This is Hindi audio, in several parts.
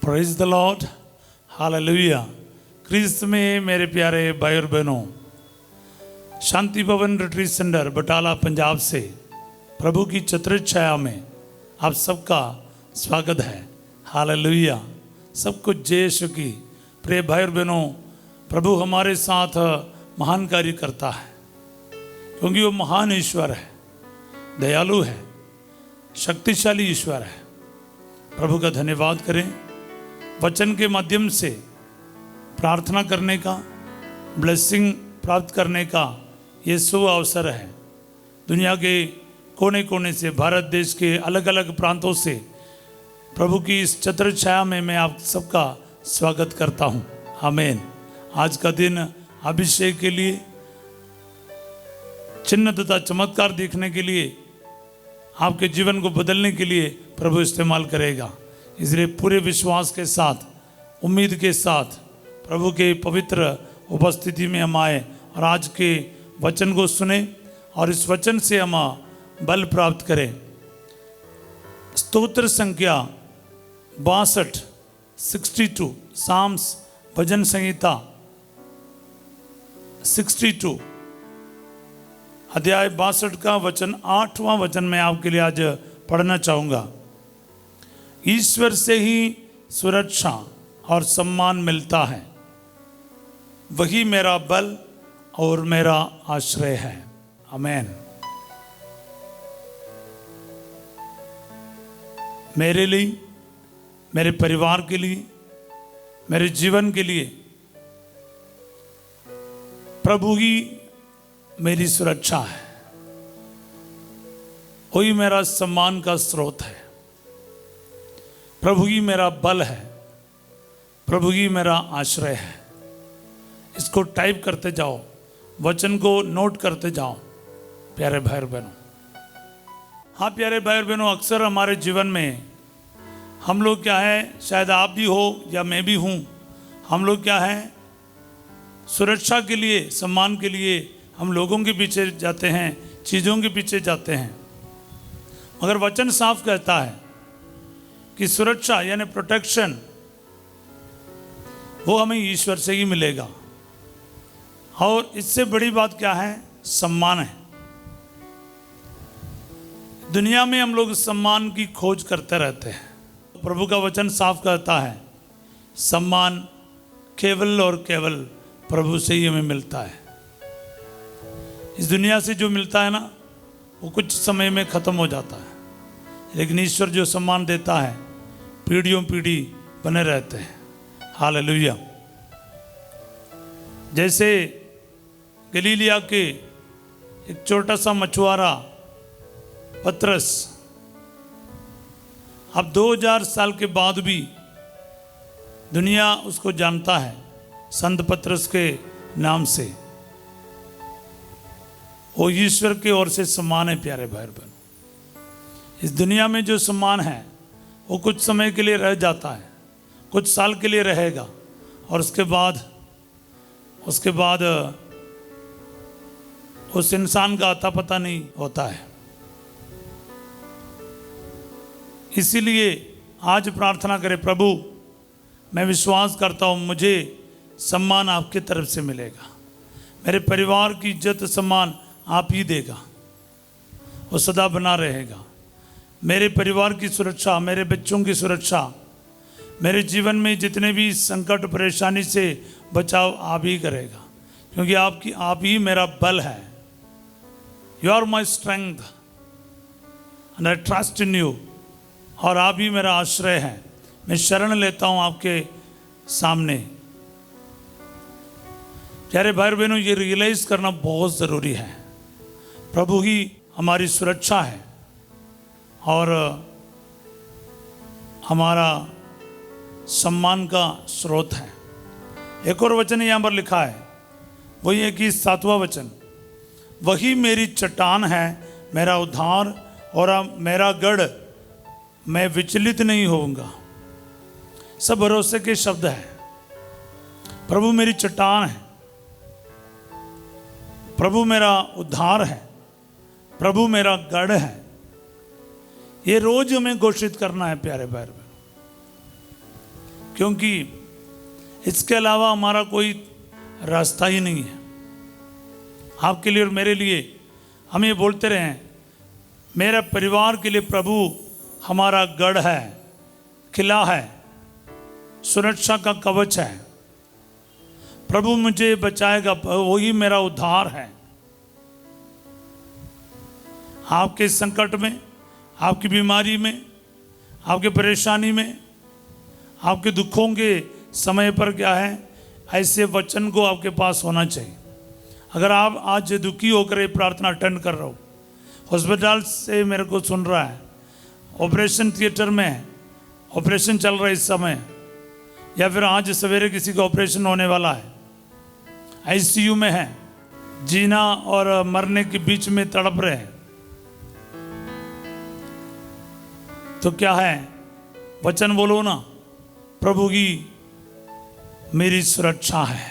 Praise the Lord, hallelujah. क्रिस्त में मेरे प्यारे भाई और बहनों, शांति भवन रिट्रीट सेंटर बटाला पंजाब से प्रभु की चतुर्थ छाया में आप सबका स्वागत है। हालेलुया। सब कुछ जय यीशु की। प्रिय भाई और बहनों, प्रभु हमारे साथ महान कार्य करता है, क्योंकि वो महान ईश्वर है, दयालु है, शक्तिशाली ईश्वर है। प्रभु का धन्यवाद करें। वचन के माध्यम से प्रार्थना करने का, ब्लेसिंग प्राप्त करने का ये शुभ अवसर है। दुनिया के कोने कोने से, भारत देश के अलग अलग प्रांतों से प्रभु की इस चतुर्थ छाया में मैं आप सबका स्वागत करता हूँ। आमीन। आज का दिन अभिषेक के लिए, चिन्ह तथा चमत्कार देखने के लिए, आपके जीवन को बदलने के लिए प्रभु इस्तेमाल करेगा। इसलिए पूरे विश्वास के साथ, उम्मीद के साथ प्रभु के पवित्र उपस्थिति में हम आए और आज के वचन को सुने और इस वचन से हम बल प्राप्त करें। स्तोत्र संख्या 62 साम्स भजन संहिता 62 अध्याय 62 का वचन 8वां वचन मैं आपके लिए आज पढ़ना चाहूँगा। ईश्वर से ही सुरक्षा और सम्मान मिलता है, वही मेरा बल और मेरा आश्रय है। आमीन। मेरे लिए, मेरे परिवार के लिए, मेरे जीवन के लिए प्रभु ही मेरी सुरक्षा है, वही मेरा सम्मान का स्रोत है। प्रभु ही मेरा बल है, प्रभु ही मेरा आश्रय है। इसको टाइप करते जाओ, वचन को नोट करते जाओ प्यारे भाई और बहनों। हाँ प्यारे भाई और बहनों, अक्सर हमारे जीवन में हम लोग क्या है, शायद आप भी हो या मैं भी हूँ, हम लोग क्या है, सुरक्षा के लिए, सम्मान के लिए हम लोगों के पीछे जाते हैं, चीज़ों के पीछे जाते हैं। मगर वचन साफ कहता है कि सुरक्षा यानी प्रोटेक्शन वो हमें ईश्वर से ही मिलेगा। और इससे बड़ी बात क्या है, सम्मान है। दुनिया में हम लोग सम्मान की खोज करते रहते हैं। प्रभु का वचन साफ कहता है, सम्मान केवल और केवल प्रभु से ही हमें मिलता है। इस दुनिया से जो मिलता है ना, वो कुछ समय में ख़त्म हो जाता है, लेकिन ईश्वर जो सम्मान देता है पीढ़ियों पीढ़ी बने रहते हैं। हालेलुया। जैसे गलीलिया के एक छोटा सा मछुआरा पतरस, अब 2000 साल के बाद भी दुनिया उसको जानता है संत पतरस के नाम से। वो ईश्वर की ओर से सम्मान है प्यारे भाई बहन। इस दुनिया में जो सम्मान है वो कुछ समय के लिए रह जाता है, कुछ साल के लिए रहेगा, और उसके बाद उस इंसान का अता पता नहीं होता है। इसीलिए आज प्रार्थना करें, प्रभु मैं विश्वास करता हूँ मुझे सम्मान आपकी तरफ से मिलेगा, मेरे परिवार की इज्जत सम्मान आप ही देगा, वो सदा बना रहेगा। मेरे परिवार की सुरक्षा, मेरे बच्चों की सुरक्षा, मेरे जीवन में जितने भी संकट परेशानी से बचाव आप ही करेगा, क्योंकि आप ही मेरा बल है। You are my strength and I trust in you. और आप ही मेरा आश्रय है। मैं शरण लेता हूँ आपके सामने। प्यारे भाई बहनों, ये रियलाइज करना बहुत ज़रूरी है, प्रभु ही हमारी सुरक्षा है और हमारा सम्मान का स्रोत है। एक और वचन यहाँ पर लिखा है, वही है कि 7वां वचन, वही मेरी चट्टान है, मेरा उद्धार और मेरा गढ़, मैं विचलित नहीं होऊंगा। सब भरोसे के शब्द है। प्रभु मेरी चट्टान है, प्रभु मेरा उद्धार है, प्रभु मेरा गढ़ है। ये रोज हमें घोषित करना है प्यारे भाई। क्योंकि इसके अलावा हमारा कोई रास्ता ही नहीं है। आपके लिए और मेरे लिए हम ये बोलते रहें, मेरे परिवार के लिए प्रभु हमारा गढ़ है, किला है, सुरक्षा का कवच है। प्रभु मुझे बचाएगा, वही मेरा उद्धार है। आपके संकट में, आपकी बीमारी में, आपके परेशानी में, आपके दुखों के समय पर क्या है, ऐसे वचन को आपके पास होना चाहिए। अगर आप आज दुखी होकर ये प्रार्थना अटेंड कर रहे हो, हॉस्पिटल से मेरे को सुन रहा है, ऑपरेशन थिएटर में ऑपरेशन चल रहा है इस समय, या फिर आज सवेरे किसी का ऑपरेशन होने वाला है, आईसीयू में है, जीना और मरने के बीच में तड़प रहे हैं, तो क्या है, वचन बोलो ना, प्रभु की मेरी सुरक्षा है,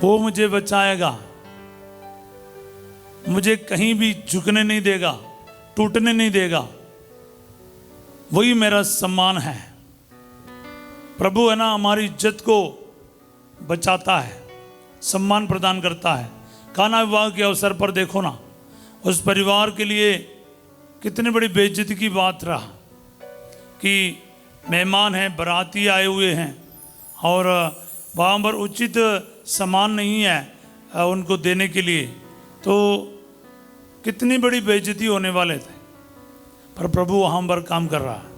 वो मुझे बचाएगा, मुझे कहीं भी झुकने नहीं देगा, टूटने नहीं देगा, वही मेरा सम्मान है। प्रभु है ना, हमारी इज्जत को बचाता है, सम्मान प्रदान करता है। खाना विवाह के अवसर पर देखो ना, उस परिवार के लिए कितनी बड़ी बेइज्जती की बात रहा कि मेहमान हैं, बाराती आए हुए हैं और वहाँ पर उचित सामान नहीं है उनको देने के लिए, तो कितनी बड़ी बेइज्जती होने वाले थे, पर प्रभु वहाँ पर काम कर रहा है।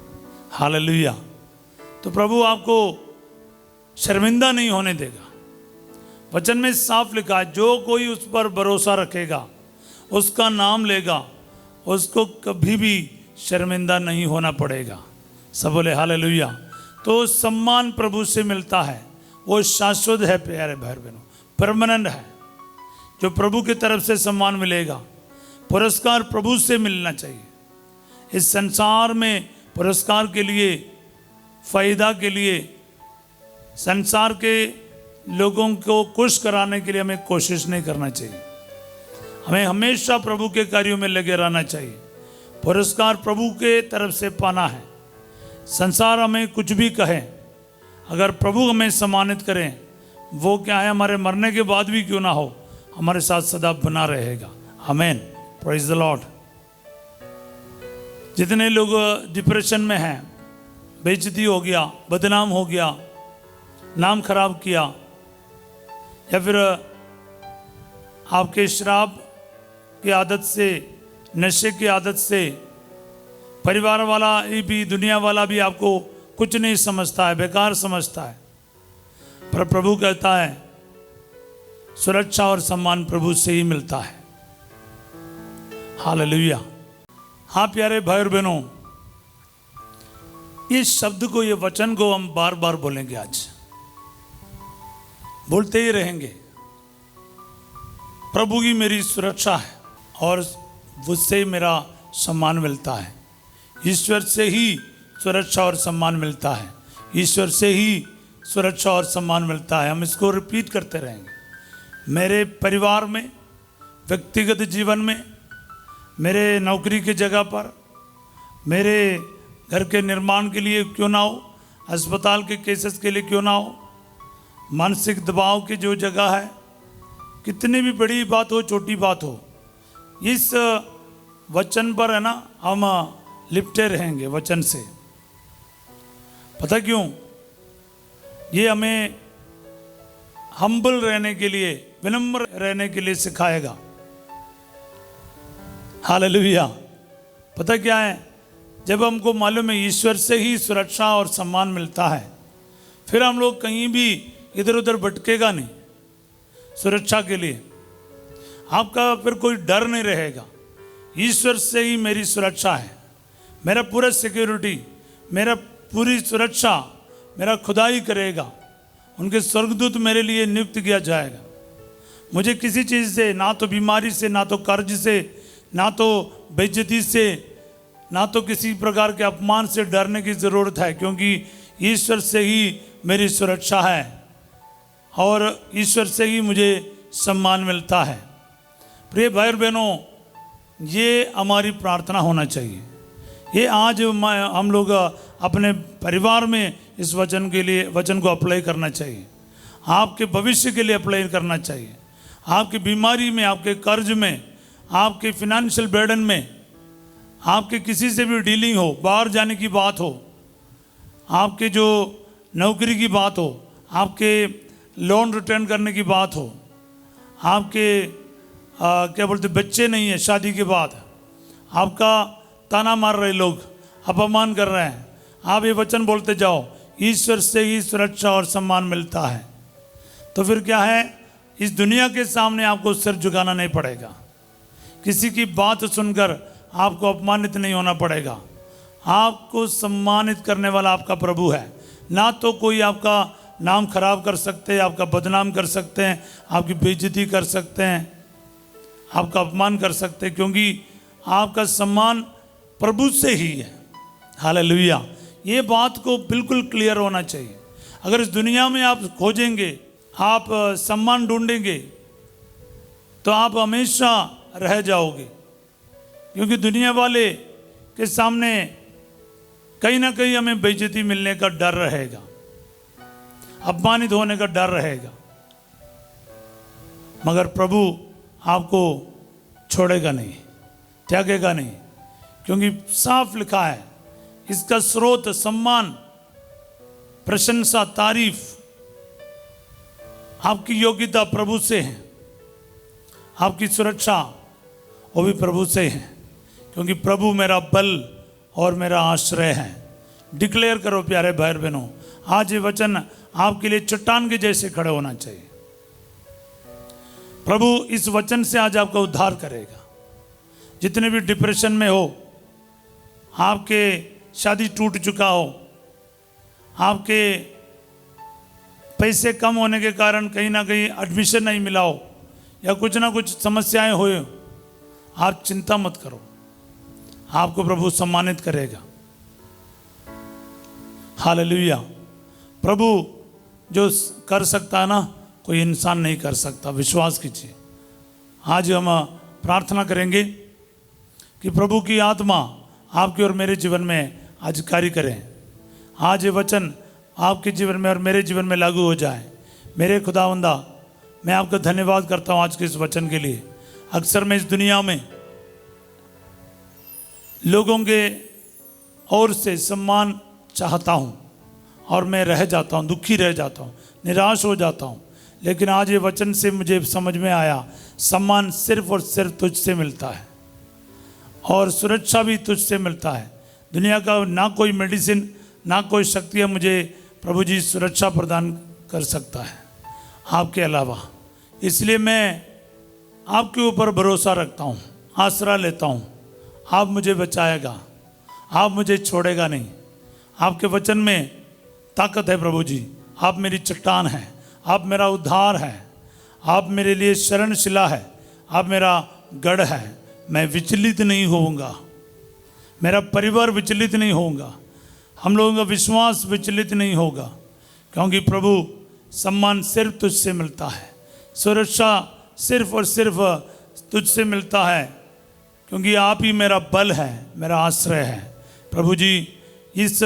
हालेलुया। तो प्रभु आपको शर्मिंदा नहीं होने देगा। वचन में साफ लिखा है, जो कोई उस पर भरोसा रखेगा, उसका नाम लेगा, उसको कभी भी शर्मिंदा नहीं होना पड़ेगा। सब बोले हालेलुया। तो सम्मान प्रभु से मिलता है, वो शाश्वत है प्यारे भाई बहनों, परमानेंट है। जो प्रभु की तरफ से सम्मान मिलेगा, पुरस्कार प्रभु से मिलना चाहिए। इस संसार में पुरस्कार के लिए, फायदा के लिए, संसार के लोगों को खुश कराने के लिए हमें कोशिश नहीं करना चाहिए। हमें हमेशा प्रभु के कार्यों में लगे रहना चाहिए। पुरस्कार प्रभु के तरफ से पाना है। संसार हमें कुछ भी कहे, अगर प्रभु हमें सम्मानित करें, वो क्या है, हमारे मरने के बाद भी क्यों ना हो, हमारे साथ सदा बना रहेगा। आमीन, प्रेज द लॉर्ड। जितने लोग डिप्रेशन में हैं, बेइज्जती हो गया, बदनाम हो गया, नाम खराब किया, या फिर आपके शराब की आदत से, नशे की आदत से, परिवार वाला भी, दुनिया वाला भी आपको कुछ नहीं समझता है, बेकार समझता है, पर प्रभु कहता है सुरक्षा और सम्मान प्रभु से ही मिलता है। हालेलुया। हाँ प्यारे भाई और बहनों, इस शब्द को, ये वचन को हम बार बार बोलेंगे, आज बोलते ही रहेंगे। प्रभु की मेरी सुरक्षा है और उससे मेरा सम्मान मिलता है। ईश्वर से ही सुरक्षा और सम्मान मिलता है, ईश्वर से ही सुरक्षा और सम्मान मिलता है। हम इसको रिपीट करते रहेंगे। मेरे परिवार में, व्यक्तिगत जीवन में, मेरे नौकरी की जगह पर, मेरे घर के निर्माण के लिए क्यों ना हो, अस्पताल के केसेस के लिए क्यों ना हो, मानसिक दबाव की जो जगह है, कितनी भी बड़ी बात हो, छोटी बात हो, इस वचन पर है ना हम लिपटे रहेंगे वचन से। पता क्यों? ये हमें हम्बल रहने के लिए, विनम्र रहने के लिए सिखाएगा। हालेलुया। पता क्या है, जब हमको मालूम है ईश्वर से ही सुरक्षा और सम्मान मिलता है, फिर हम लोग कहीं भी इधर उधर भटकेगा नहीं। सुरक्षा के लिए आपका फिर कोई डर नहीं रहेगा। ईश्वर से ही मेरी सुरक्षा है, मेरा पूरा सिक्योरिटी, मेरा पूरी सुरक्षा मेरा खुदा ही करेगा। उनके स्वर्गदूत मेरे लिए नियुक्त किया जाएगा। मुझे किसी चीज़ से, ना तो बीमारी से, ना तो कर्ज से, ना तो बेइज्जती से, ना तो किसी प्रकार के अपमान से डरने की ज़रूरत है, क्योंकि ईश्वर से ही मेरी सुरक्षा है और ईश्वर से ही मुझे सम्मान मिलता है। प्रिय भाई और बहनों, ये हमारी प्रार्थना होना चाहिए। ये आज हम लोग अपने परिवार में इस वचन को अप्लाई करना चाहिए। आपके भविष्य के लिए अप्लाई करना चाहिए। आपकी बीमारी में, आपके कर्ज में, आपके फिनेंशियल बर्डन में, आपके किसी से भी डीलिंग हो, बाहर जाने की बात हो, आपके जो नौकरी की बात हो, आपके लोन रिटर्न करने की बात हो, आपके क्या बोलते बच्चे नहीं है शादी के बाद, आपका ताना मार रहे लोग, अपमान कर रहे हैं, आप ये वचन बोलते जाओ, ईश्वर से ही सुरक्षा और सम्मान मिलता है। तो फिर क्या है, इस दुनिया के सामने आपको सिर झुकाना नहीं पड़ेगा, किसी की बात सुनकर आपको अपमानित नहीं होना पड़ेगा। आपको सम्मानित करने वाला आपका प्रभु है। ना तो कोई आपका नाम खराब कर सकते हैं, आपका बदनाम कर सकते हैं, आपकी बेइज्जती कर सकते हैं, आपका अपमान कर सकते हैं, क्योंकि आपका सम्मान प्रभु से ही है। हालेलुया। ये बात को बिल्कुल क्लियर होना चाहिए। अगर इस दुनिया में आप खोजेंगे, आप सम्मान ढूंढेंगे, तो आप हमेशा रह जाओगे, क्योंकि दुनिया वाले के सामने कहीं ना कहीं हमें बेइज्जती मिलने का डर रहेगा, अपमानित होने का डर रहेगा। मगर प्रभु आपको छोड़ेगा नहीं, त्यागेगा नहीं, क्योंकि साफ लिखा है, इसका स्रोत, सम्मान, प्रशंसा, तारीफ, आपकी योग्यता प्रभु से है, आपकी सुरक्षा वो भी प्रभु से है, क्योंकि प्रभु मेरा बल और मेरा आश्रय है। डिक्लेयर करो प्यारे भाई बहनों, आज ये वचन आपके लिए चट्टान के जैसे खड़े होना चाहिए। प्रभु इस वचन से आज आपका उद्धार करेगा। जितने भी डिप्रेशन में हो, आपके शादी टूट चुका हो, आपके पैसे कम होने के कारण कहीं ना कहीं एडमिशन नहीं मिला हो, या कुछ ना कुछ समस्याएं हो, आप चिंता मत करो, आपको प्रभु सम्मानित करेगा। हालेलुया। प्रभु जो कर सकता है ना, कोई इंसान नहीं कर सकता, विश्वास कीजिए। आज हम प्रार्थना करेंगे कि प्रभु की आत्मा आपके और मेरे जीवन में आज कार्य करें। आज ये वचन आपके जीवन में और मेरे जीवन में लागू हो जाए। मेरे खुदावंदा, मैं आपका धन्यवाद करता हूँ आज के इस वचन के लिए। अक्सर मैं इस दुनिया में लोगों के ओर से सम्मान चाहता हूँ और मैं रह जाता हूँ, दुखी रह जाता हूँ, निराश हो जाता हूँ। लेकिन आज ये वचन से मुझे समझ में आया, सम्मान सिर्फ और सिर्फ तुझसे मिलता है और सुरक्षा भी तुझसे मिलता है। दुनिया का ना कोई मेडिसिन, ना कोई शक्ति मुझे प्रभु जी सुरक्षा प्रदान कर सकता है आपके अलावा। इसलिए मैं आपके ऊपर भरोसा रखता हूँ, आसरा लेता हूँ। आप मुझे बचाएगा, आप मुझे छोड़ेगा नहीं। आपके वचन में ताकत है प्रभु जी। आप मेरी चट्टान हैं, आप मेरा उद्धार है, आप मेरे लिए शरणशिला है, आप मेरा गढ़ है। मैं विचलित नहीं होऊंगा, मेरा परिवार विचलित नहीं होगा, हम लोगों का विश्वास विचलित नहीं होगा, क्योंकि प्रभु सम्मान सिर्फ तुझसे मिलता है, सुरक्षा सिर्फ और सिर्फ तुझसे मिलता है, क्योंकि आप ही मेरा बल है, मेरा आश्रय है। प्रभु जी, इस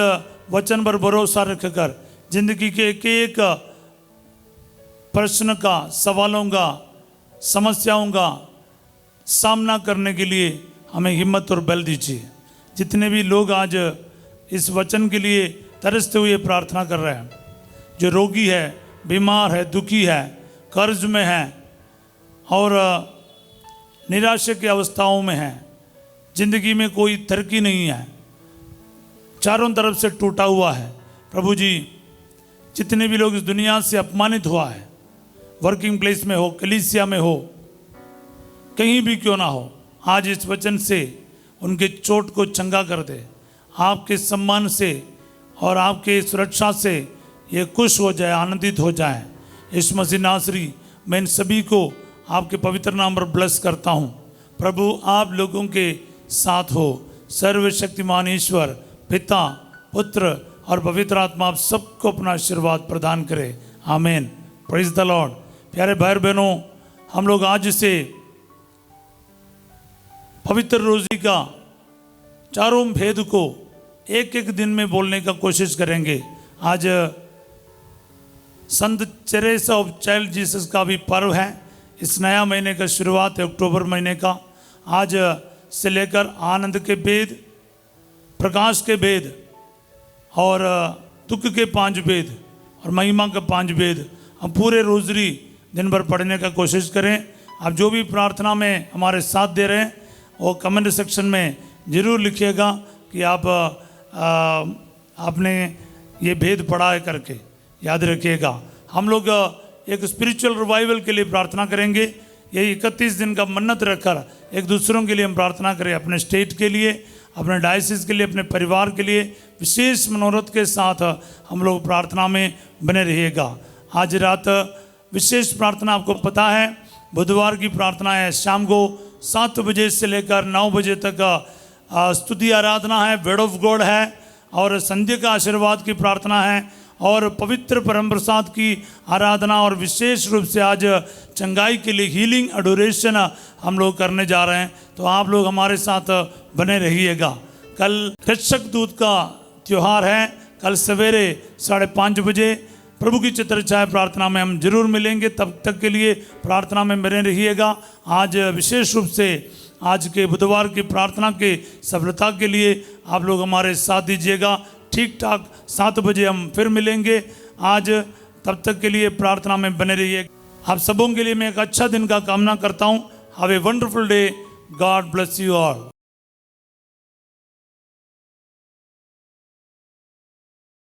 वचन पर भरोसा रखकर जिंदगी के एक एक प्रश्न का, सवालों का, समस्याओं का सामना करने के लिए हमें हिम्मत और बल दीजिए। जितने भी लोग आज इस वचन के लिए तरसते हुए प्रार्थना कर रहे हैं, जो रोगी है, बीमार है, दुखी है, कर्ज में है और निराशा की अवस्थाओं में है, जिंदगी में कोई तरक्की नहीं है, चारों तरफ से टूटा हुआ है। प्रभु जी, जितने भी लोग इस दुनिया से अपमानित हुआ है, वर्किंग प्लेस में हो, कलीसिया में हो, कहीं भी क्यों ना हो, आज इस वचन से उनके चोट को चंगा कर दे। आपके सम्मान से और आपके सुरक्षा से ये खुश हो जाए, आनंदित हो जाए। यीशु मसीह नासरी, मैं इन सभी को आपके पवित्र नाम पर ब्लेस करता हूँ। प्रभु, आप लोगों के साथ हो। सर्वशक्तिमान ईश्वर, पिता, पुत्र और पवित्र आत्मा आप सबको अपना आशीर्वाद प्रदान करे। आमीन। Praise the Lord. प्यारे भाई बहनों, हम लोग आज से पवित्र रोज़ी का चारों भेद को एक एक दिन में बोलने का कोशिश करेंगे। आज संत टेरेसा ऑफ चाइल्ड जीसस का भी पर्व है। इस नया महीने का शुरुआत है अक्टूबर महीने का। आज से लेकर आनंद के भेद, प्रकाश के भेद और दुख के 5 भेद और महिमा के 5 भेद हम पूरे रोजरी दिन भर पढ़ने का कोशिश करें। आप जो भी प्रार्थना में हमारे साथ दे रहे हैं वो कमेंट सेक्शन में ज़रूर लिखिएगा कि आपने ये भेद पढ़ा है करके याद रखिएगा। हम लोग एक स्पिरिचुअल रिवाइवल के लिए प्रार्थना करेंगे। ये 31 दिन का मन्नत रखकर एक दूसरों के लिए हम प्रार्थना करें, अपने स्टेट के लिए, अपने डायसिस के लिए, अपने परिवार के लिए विशेष मनोरथ के साथ हम लोग प्रार्थना में बने रहिएगा। आज रात विशेष प्रार्थना आपको पता है, बुधवार की प्रार्थना है। शाम को 7 बजे से लेकर 9 बजे तक स्तुति आराधना है, वर्ड ऑफ गॉड है और संध्या का आशीर्वाद की प्रार्थना है और पवित्र परम प्रसाद की आराधना और विशेष रूप से आज चंगाई के लिए हीलिंग एडोरेशन हम लोग करने जा रहे हैं। तो आप लोग हमारे साथ बने रहिएगा। कल रक्षक दूत का त्यौहार है। कल सवेरे 5:30 बजे प्रभु की छत्रछाया प्रार्थना में हम जरूर मिलेंगे। तब तक के लिए प्रार्थना में बने रहिएगा। आज विशेष रूप से आज के बुधवार की प्रार्थना के सफलता के लिए आप लोग हमारे साथ दीजिएगा। ठीक ठाक 7 बजे हम फिर मिलेंगे। आज तब तक के लिए प्रार्थना में बने रहिए। आप सबों के लिए मैं एक अच्छा दिन का कामना करता हूँ। Have a wonderful day. God bless you all.